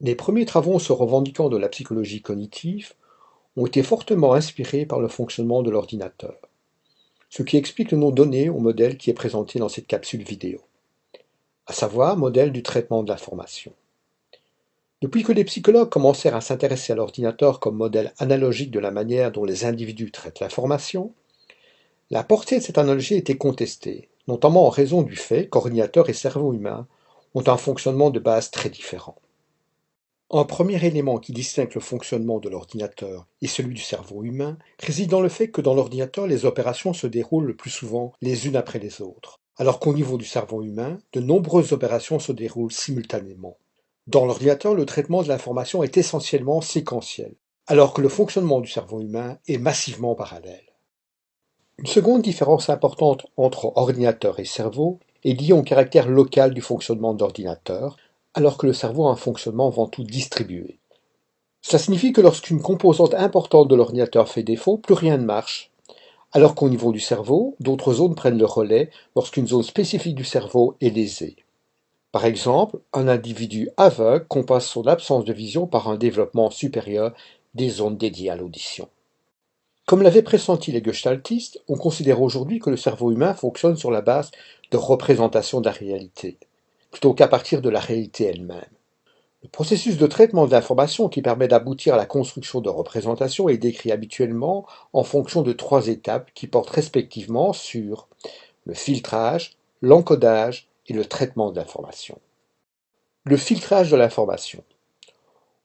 Les premiers travaux se revendiquant de la psychologie cognitive ont été fortement inspirés par le fonctionnement de l'ordinateur, ce qui explique le nom donné au modèle qui est présenté dans cette capsule vidéo, à savoir modèle du traitement de l'information. Depuis que les psychologues commencèrent à s'intéresser à l'ordinateur comme modèle analogique de la manière dont les individus traitent l'information, la portée de cette analogie a été contestée, notamment en raison du fait qu'ordinateur et cerveau humain ont un fonctionnement de base très différent. Un premier élément qui distingue le fonctionnement de l'ordinateur et celui du cerveau humain réside dans le fait que dans l'ordinateur, les opérations se déroulent le plus souvent les unes après les autres, alors qu'au niveau du cerveau humain, de nombreuses opérations se déroulent simultanément. Dans l'ordinateur, le traitement de l'information est essentiellement séquentiel, alors que le fonctionnement du cerveau humain est massivement parallèle. Une seconde différence importante entre ordinateur et cerveau est liée au caractère local du fonctionnement de l'ordinateur, alors que le cerveau a un fonctionnement avant tout distribué. Cela signifie que lorsqu'une composante importante de l'ordinateur fait défaut, plus rien ne marche, alors qu'au niveau du cerveau, d'autres zones prennent le relais lorsqu'une zone spécifique du cerveau est lésée. Par exemple, un individu aveugle compense son absence de vision par un développement supérieur des zones dédiées à l'audition. Comme l'avaient pressenti les gestaltistes, on considère aujourd'hui que le cerveau humain fonctionne sur la base de représentations de la réalité, plutôt qu'à partir de la réalité elle-même. Le processus de traitement de l'information qui permet d'aboutir à la construction de représentations est décrit habituellement en fonction de trois étapes qui portent respectivement sur le filtrage, l'encodage et le traitement de l'information. Le filtrage de l'information.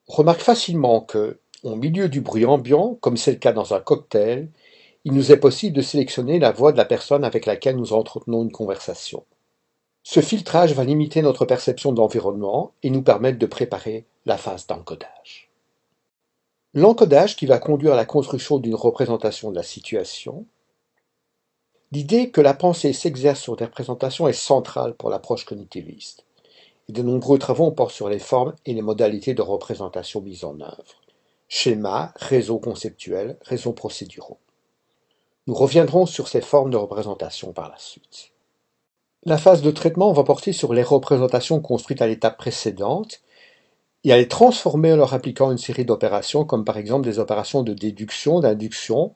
On remarque facilement que, au milieu du bruit ambiant, comme c'est le cas dans un cocktail, il nous est possible de sélectionner la voix de la personne avec laquelle nous entretenons une conversation. Ce filtrage va limiter notre perception de l'environnement et nous permettre de préparer la phase d'encodage. L'encodage qui va conduire à la construction d'une représentation de la situation. L'idée que la pensée s'exerce sur des représentations est centrale pour l'approche cognitiviste. Et de nombreux travaux portent sur les formes et les modalités de représentation mises en œuvre. Schémas, réseaux conceptuels, réseaux procéduraux. Nous reviendrons sur ces formes de représentation par la suite. La phase de traitement va porter sur les représentations construites à l'étape précédente et à les transformer en leur appliquant une série d'opérations comme par exemple des opérations de déduction, d'induction,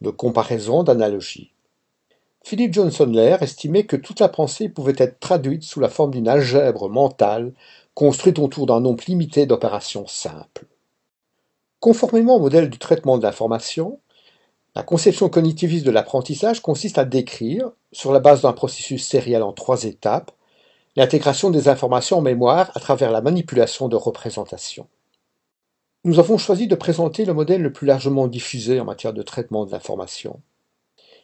de comparaison, d'analogie. Philip Johnson-Lair estimait que toute la pensée pouvait être traduite sous la forme d'une algèbre mentale construite autour d'un nombre limité d'opérations simples. Conformément au modèle du traitement de l'information, la conception cognitiviste de l'apprentissage consiste à décrire, sur la base d'un processus sériel en trois étapes, l'intégration des informations en mémoire à travers la manipulation de représentations. Nous avons choisi de présenter le modèle le plus largement diffusé en matière de traitement de l'information,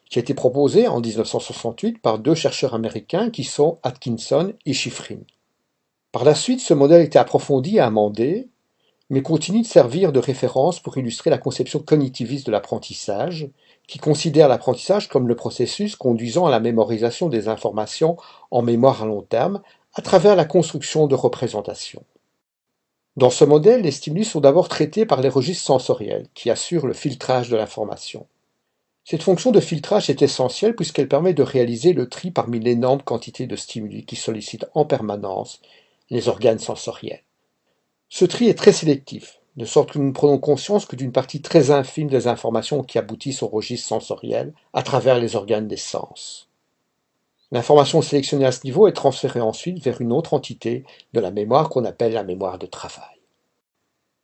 qui a été proposé en 1968 par deux chercheurs américains qui sont Atkinson et Shiffrin. Par la suite, ce modèle a été approfondi et amendé, mais continue de servir de référence pour illustrer la conception cognitiviste de l'apprentissage, qui considère l'apprentissage comme le processus conduisant à la mémorisation des informations en mémoire à long terme à travers la construction de représentations. Dans ce modèle, les stimuli sont d'abord traités par les registres sensoriels, qui assurent le filtrage de l'information. Cette fonction de filtrage est essentielle puisqu'elle permet de réaliser le tri parmi l'énorme quantité de stimuli qui sollicitent en permanence les organes sensoriels. Ce tri est très sélectif, de sorte que nous ne prenons conscience que d'une partie très infime des informations qui aboutissent au registre sensoriel à travers les organes des sens. L'information sélectionnée à ce niveau est transférée ensuite vers une autre entité de la mémoire qu'on appelle la mémoire de travail.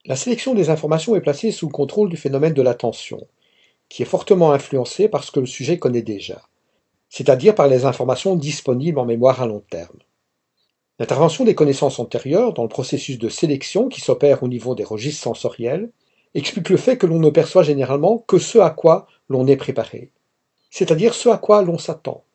La sélection des informations est placée sous le contrôle du phénomène de l'attention, qui est fortement influencé par ce que le sujet connaît déjà, c'est-à-dire par les informations disponibles en mémoire à long terme. L'intervention des connaissances antérieures dans le processus de sélection qui s'opère au niveau des registres sensoriels explique le fait que l'on ne perçoit généralement que ce à quoi l'on est préparé, c'est-à-dire ce à quoi l'on s'attend.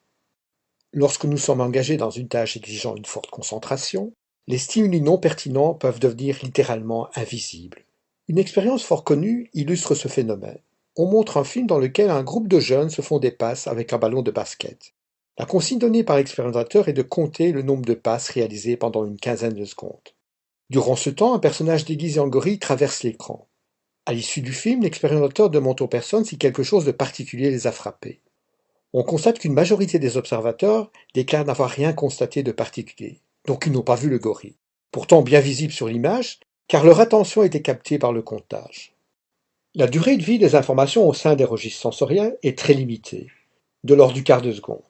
Lorsque nous sommes engagés dans une tâche exigeant une forte concentration, les stimuli non pertinents peuvent devenir littéralement invisibles. Une expérience fort connue illustre ce phénomène. On montre un film dans lequel un groupe de jeunes se font des passes avec un ballon de basket. La consigne donnée par l'expérimentateur est de compter le nombre de passes réalisées pendant une quinzaine de secondes. Durant ce temps, un personnage déguisé en gorille traverse l'écran. À l'issue du film, l'expérimentateur demande aux personnes si quelque chose de particulier les a frappées. On constate qu'une majorité des observateurs déclarent n'avoir rien constaté de particulier, donc ils n'ont pas vu le gorille. Pourtant bien visible sur l'image, car leur attention était captée par le comptage. La durée de vie des informations au sein des registres sensoriels est très limitée, de l'ordre du quart de seconde.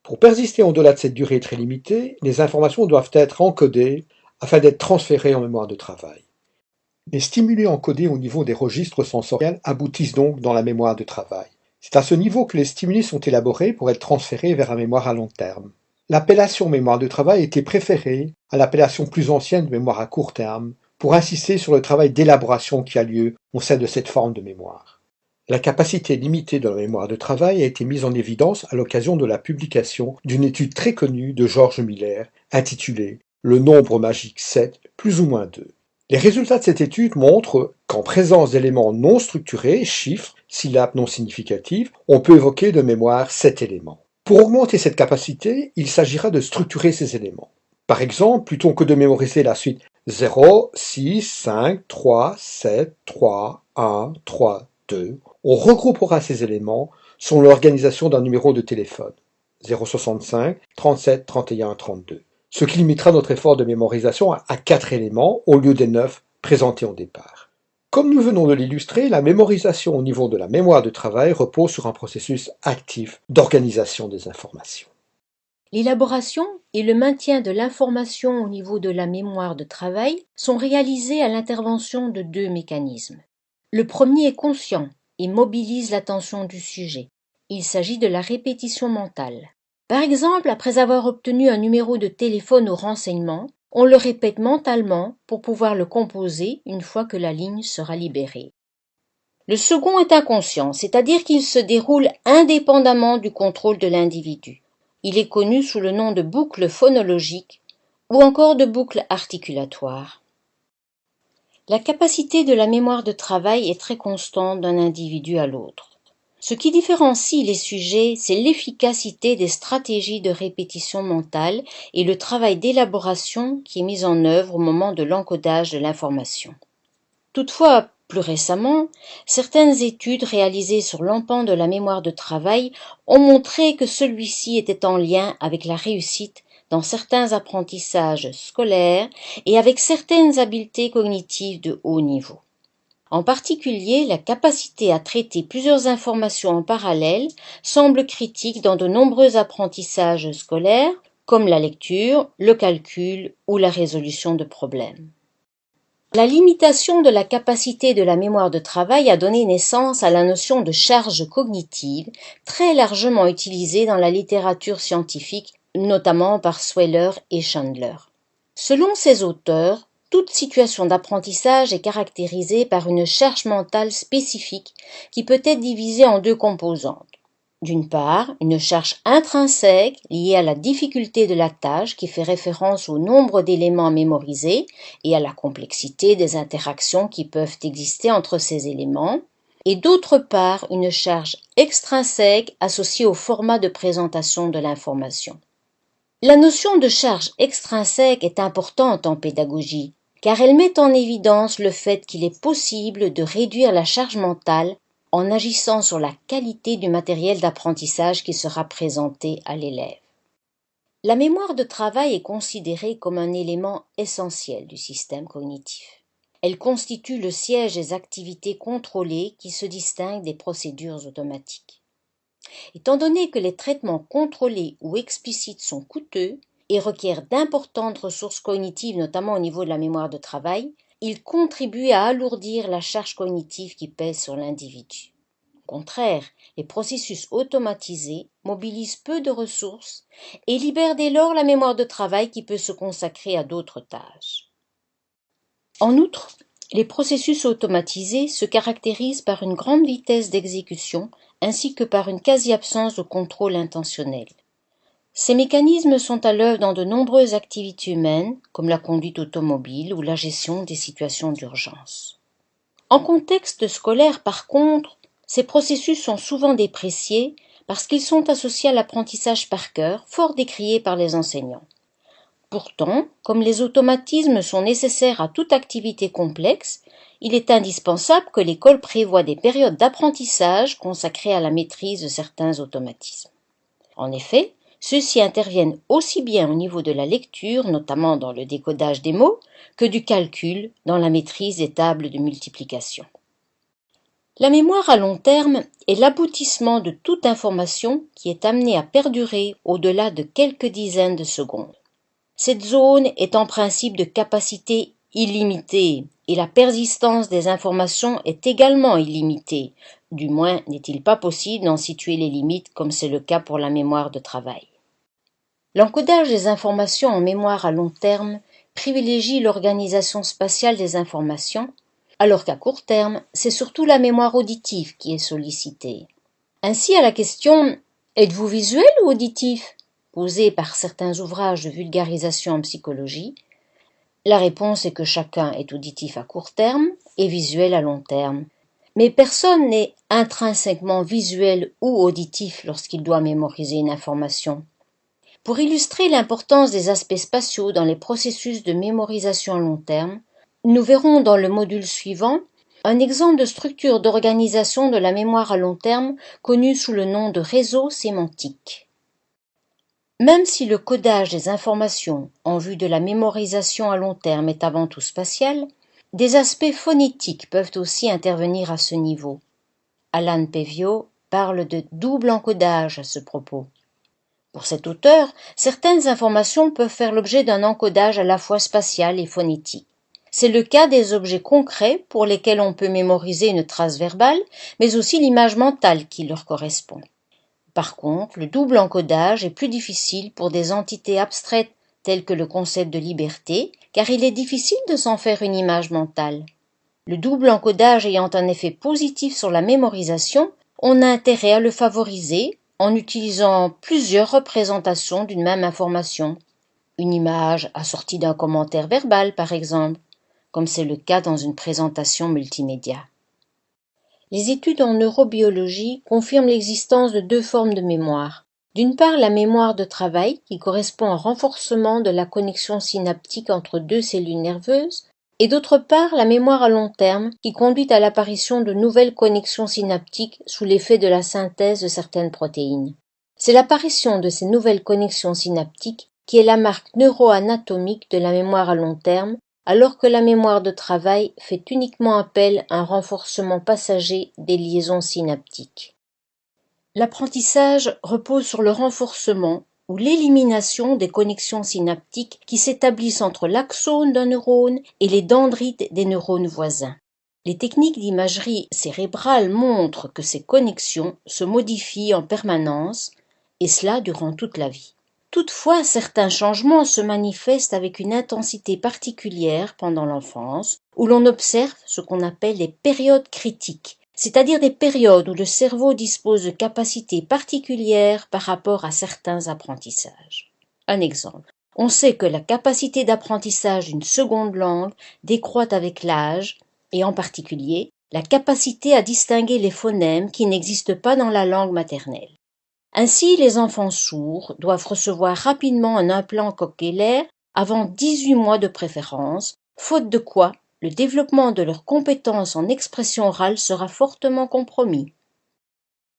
Pour persister au-delà de cette durée très limitée, les informations doivent être encodées afin d'être transférées en mémoire de travail. Les stimuli encodés au niveau des registres sensoriels aboutissent donc dans la mémoire de travail. C'est à ce niveau que les stimuli sont élaborés pour être transférés vers la mémoire à long terme. L'appellation mémoire de travail était préférée à l'appellation plus ancienne de mémoire à court terme, pour insister sur le travail d'élaboration qui a lieu au sein de cette forme de mémoire. La capacité limitée de la mémoire de travail a été mise en évidence à l'occasion de la publication d'une étude très connue de George Miller intitulée « Le nombre magique 7 plus ou moins 2 ». Les résultats de cette étude montrent qu'en présence d'éléments non structurés, chiffres, syllabes non significatives, on peut évoquer de mémoire 7 éléments. Pour augmenter cette capacité, il s'agira de structurer ces éléments. Par exemple, plutôt que de mémoriser la suite 0, 6, 5, 3, 7, 3, 1, 3, 2, on regroupera ces éléments selon l'organisation d'un numéro de téléphone 065, 37, 31, 32, ce qui limitera notre effort de mémorisation à 4 éléments au lieu des 9 présentés au départ. Comme nous venons de l'illustrer, la mémorisation au niveau de la mémoire de travail repose sur un processus actif d'organisation des informations. L'élaboration et le maintien de l'information au niveau de la mémoire de travail sont réalisés à l'intervention de deux mécanismes. Le premier est conscient et mobilise l'attention du sujet. Il s'agit de la répétition mentale. Par exemple, après avoir obtenu un numéro de téléphone au renseignement, on le répète mentalement pour pouvoir le composer une fois que la ligne sera libérée. Le second est inconscient, c'est-à-dire qu'il se déroule indépendamment du contrôle de l'individu. Il est connu sous le nom de boucle phonologique ou encore de boucle articulatoire. La capacité de la mémoire de travail est très constante d'un individu à l'autre. Ce qui différencie les sujets, c'est l'efficacité des stratégies de répétition mentale et le travail d'élaboration qui est mis en œuvre au moment de l'encodage de l'information. Toutefois, plus récemment, certaines études réalisées sur l'empan de la mémoire de travail ont montré que celui-ci était en lien avec la réussite dans certains apprentissages scolaires et avec certaines habiletés cognitives de haut niveau. En particulier, la capacité à traiter plusieurs informations en parallèle semble critique dans de nombreux apprentissages scolaires, comme la lecture, le calcul ou la résolution de problèmes. La limitation de la capacité de la mémoire de travail a donné naissance à la notion de charge cognitive, très largement utilisée dans la littérature scientifique, notamment par Sweller et Chandler. Selon ces auteurs, toute situation d'apprentissage est caractérisée par une charge mentale spécifique qui peut être divisée en deux composantes. D'une part, une charge intrinsèque liée à la difficulté de la tâche qui fait référence au nombre d'éléments à mémoriser et à la complexité des interactions qui peuvent exister entre ces éléments, et d'autre part, une charge extrinsèque associée au format de présentation de l'information. La notion de charge extrinsèque est importante en pédagogie, car elle met en évidence le fait qu'il est possible de réduire la charge mentale en agissant sur la qualité du matériel d'apprentissage qui sera présenté à l'élève. La mémoire de travail est considérée comme un élément essentiel du système cognitif. Elle constitue le siège des activités contrôlées qui se distinguent des procédures automatiques. Étant donné que les traitements contrôlés ou explicites sont coûteux et requièrent d'importantes ressources cognitives, notamment au niveau de la mémoire de travail, ils contribuent à alourdir la charge cognitive qui pèse sur l'individu. Au contraire, les processus automatisés mobilisent peu de ressources et libèrent dès lors la mémoire de travail qui peut se consacrer à d'autres tâches. En outre, les processus automatisés se caractérisent par une grande vitesse d'exécution ainsi que par une quasi-absence de contrôle intentionnel. Ces mécanismes sont à l'œuvre dans de nombreuses activités humaines, comme la conduite automobile ou la gestion des situations d'urgence. En contexte scolaire, par contre, ces processus sont souvent dépréciés parce qu'ils sont associés à l'apprentissage par cœur, fort décrié par les enseignants. Pourtant, comme les automatismes sont nécessaires à toute activité complexe, il est indispensable que l'école prévoie des périodes d'apprentissage consacrées à la maîtrise de certains automatismes. En effet, Ceux-ci interviennent aussi bien au niveau de la lecture, notamment dans le décodage des mots, que du calcul dans la maîtrise des tables de multiplication. La mémoire à long terme est l'aboutissement de toute information qui est amenée à perdurer au-delà de quelques dizaines de secondes. Cette zone est en principe de capacité illimitée et la persistance des informations est également illimitée. Du moins, n'est-il pas possible d'en situer les limites comme c'est le cas pour la mémoire de travail. L'encodage des informations en mémoire à long terme privilégie l'organisation spatiale des informations, alors qu'à court terme, c'est surtout la mémoire auditive qui est sollicitée. Ainsi, à la question « Êtes-vous visuel ou auditif ?» posée par certains ouvrages de vulgarisation en psychologie, la réponse est que chacun est auditif à court terme et visuel à long terme. Mais personne n'est intrinsèquement visuel ou auditif lorsqu'il doit mémoriser une information. Pour illustrer l'importance des aspects spatiaux dans les processus de mémorisation à long terme, nous verrons dans le module suivant un exemple de structure d'organisation de la mémoire à long terme connue sous le nom de réseau sémantique. Même si le codage des informations en vue de la mémorisation à long terme est avant tout spatial, des aspects phonétiques peuvent aussi intervenir à ce niveau. Alan Pevio parle de double encodage à ce propos. Pour cet auteur, certaines informations peuvent faire l'objet d'un encodage à la fois spatial et phonétique. C'est le cas des objets concrets pour lesquels on peut mémoriser une trace verbale, mais aussi l'image mentale qui leur correspond. Par contre, le double encodage est plus difficile pour des entités abstraites telles que le concept de liberté, car il est difficile de s'en faire une image mentale. Le double encodage ayant un effet positif sur la mémorisation, on a intérêt à le favoriser en utilisant plusieurs représentations d'une même information. Une image assortie d'un commentaire verbal, par exemple, comme c'est le cas dans une présentation multimédia. Les études en neurobiologie confirment l'existence de deux formes de mémoire. D'une part, la mémoire de travail, qui correspond au renforcement de la connexion synaptique entre deux cellules nerveuses, et d'autre part, la mémoire à long terme, qui conduit à l'apparition de nouvelles connexions synaptiques sous l'effet de la synthèse de certaines protéines. C'est l'apparition de ces nouvelles connexions synaptiques qui est la marque neuroanatomique de la mémoire à long terme, alors que la mémoire de travail fait uniquement appel à un renforcement passager des liaisons synaptiques. L'apprentissage repose sur le renforcement ou l'élimination des connexions synaptiques qui s'établissent entre l'axone d'un neurone et les dendrites des neurones voisins. Les techniques d'imagerie cérébrale montrent que ces connexions se modifient en permanence, et cela durant toute la vie. Toutefois, certains changements se manifestent avec une intensité particulière pendant l'enfance, où l'on observe ce qu'on appelle des périodes critiques, c'est-à-dire des périodes où le cerveau dispose de capacités particulières par rapport à certains apprentissages. Un exemple. On sait que la capacité d'apprentissage d'une seconde langue décroît avec l'âge, et en particulier, la capacité à distinguer les phonèmes qui n'existent pas dans la langue maternelle. Ainsi, les enfants sourds doivent recevoir rapidement un implant cochléaire avant 18 mois de préférence, faute de quoi le développement de leurs compétences en expression orale sera fortement compromis.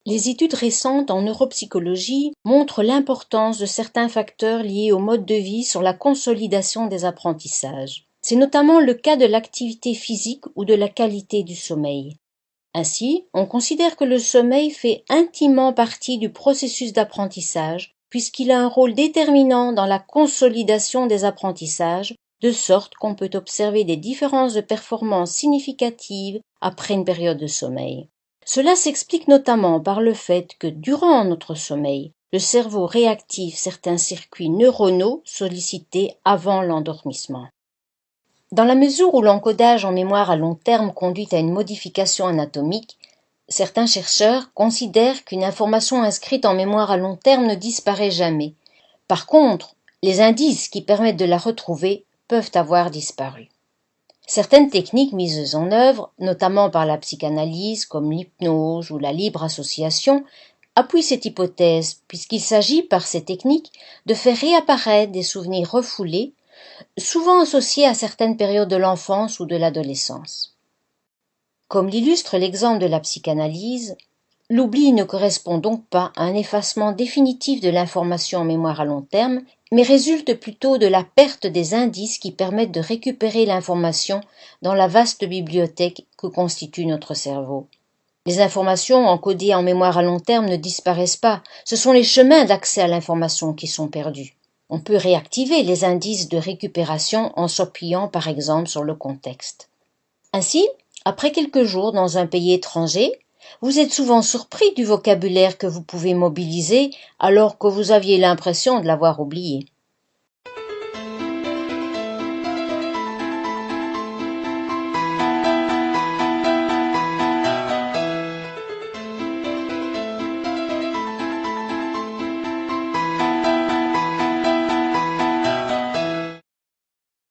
Les études récentes en neuropsychologie montrent l'importance de certains facteurs liés au mode de vie sur la consolidation des apprentissages. C'est notamment le cas de l'activité physique ou de la qualité du sommeil. Ainsi, on considère que le sommeil fait intimement partie du processus d'apprentissage, puisqu'il a un rôle déterminant dans la consolidation des apprentissages, de sorte qu'on peut observer des différences de performance significatives après une période de sommeil. Cela s'explique notamment par le fait que, durant notre sommeil, le cerveau réactive certains circuits neuronaux sollicités avant l'endormissement. Dans la mesure où l'encodage en mémoire à long terme conduit à une modification anatomique, certains chercheurs considèrent qu'une information inscrite en mémoire à long terme ne disparaît jamais. Par contre, les indices qui permettent de la retrouver peuvent avoir disparu. Certaines techniques mises en œuvre, notamment par la psychanalyse comme l'hypnose ou la libre association, appuient cette hypothèse puisqu'il s'agit par ces techniques de faire réapparaître des souvenirs refoulés, souvent associés à certaines périodes de l'enfance ou de l'adolescence. Comme l'illustre l'exemple de la psychanalyse, L'oubli ne correspond donc pas à un effacement définitif de l'information en mémoire à long terme, mais résulte plutôt de la perte des indices qui permettent de récupérer l'information dans la vaste bibliothèque que constitue notre cerveau. Les informations encodées en mémoire à long terme ne disparaissent pas, ce sont les chemins d'accès à l'information qui sont perdus. On peut réactiver les indices de récupération en s'appuyant par exemple sur le contexte. Ainsi, après quelques jours dans un pays étranger, vous êtes souvent surpris du vocabulaire que vous pouvez mobiliser alors que vous aviez l'impression de l'avoir oublié.